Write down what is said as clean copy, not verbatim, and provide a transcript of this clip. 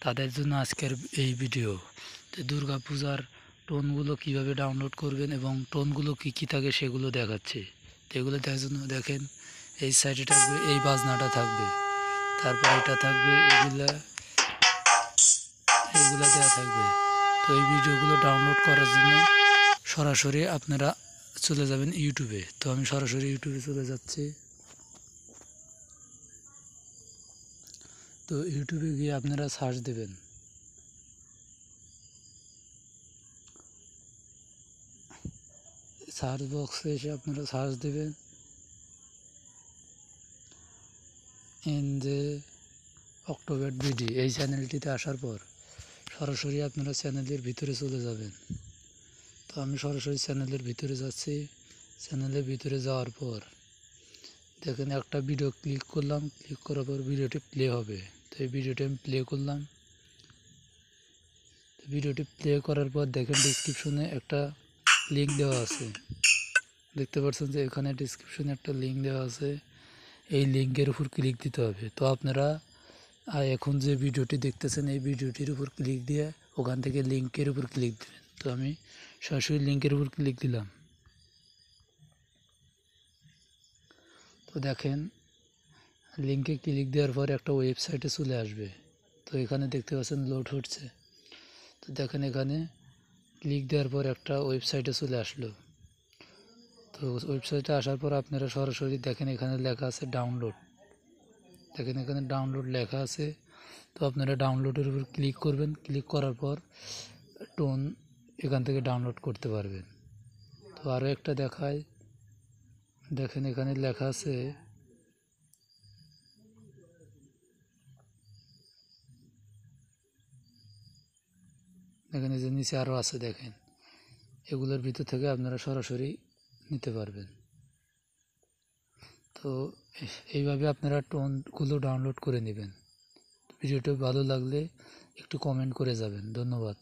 তাদের জন্য আজকের এই ভিডিও। তো দুর্গা পূজার টোনগুলো কিভাবে ডাউনলোড করবেন এবং টোনগুলো কী কী থাকে সেগুলো দেখাচ্ছে। তো এগুলো দেখার জন্য দেখেন এই সাইডে থাকবে এই বাজনাটা থাকবে, তারপর এটা থাকবে, এইগুলা দেওয়া থাকবে। তো এই ভিডিওগুলো ডাউনলোড করার জন্য সরাসরি আপনারা চলে যাবেন ইউটিউবে। তো আমি সরাসরি ইউটিউবে চলে যাচ্ছি। তো ইউটিউবে গিয়ে আপনারা সার্চ দেবেন, সার্চ বক্সে এসে আপনারা সার্চ দেবেন ইন যে অক্টোবর বিডি। এই চ্যানেলটিতে আসার পর সরাসরি আপনারা চ্যানেলের ভিতরে চলে যাবেন। তো আমি সরাসরি চ্যানেলের ভিতরে যাচ্ছি। চ্যানেলের ভিতরে যাওয়ার পর দেখেন একটা ভিডিও ক্লিক করলাম, ক্লিক করার পর ভিডিওটি প্লে হবে। তো এই ভিডিওটি আমি প্লে করলাম। ভিডিওটি প্লে করার পর দেখেন ডিসক্রিপশনে একটা লিঙ্ক দেওয়া আছে, দেখতে পাচ্ছেন যে এখানে ডিসক্রিপশনে একটা লিঙ্ক দেওয়া আছে। এই লিঙ্কের উপর ক্লিক দিতে হবে। তো আপনারা এখন যে ভিডিওটি দেখতেছেন এই ভিডিওটির উপর ক্লিক দিয়ে ওখান থেকে লিঙ্কের উপর ক্লিক দেবেন। তো আমি সরাসরি লিঙ্কের উপর ক্লিক দিলাম। তো দেখেন লিঙ্কে ক্লিক দেওয়ার পর একটা ওয়েবসাইটে চলে আসবে। তো এখানে দেখতে পাচ্ছেন লোড হচ্ছে। তো দেখেন এখানে ক্লিক দেওয়ার পর একটা ওয়েবসাইটে চলে আসলো। তো ওয়েবসাইটে আসার পর আপনারা সরাসরি দেখেন এখানে লেখা আছে ডাউনলোড। দেখেন এখানে ডাউনলোড লেখা আছে। তো আপনারা ডাউনলোডের উপর ক্লিক করবেন। ক্লিক করার পর টোন এখান থেকে ডাউনলোড করতে পারবেন। তো আরও একটা দেখায়, দেখেন এখানে লেখা আছে দেখেন এই যে নিচে আরও আছে, দেখেন এগুলোর ভিতর থেকে আপনারা সরাসরি নিতে পারবেন। তো এইভাবে আপনারা টোনগুলো ডাউনলোড করে নেবেন। ভিডিওটা ভালো লাগলে একটু কমেন্ট করে যাবেন। ধন্যবাদ।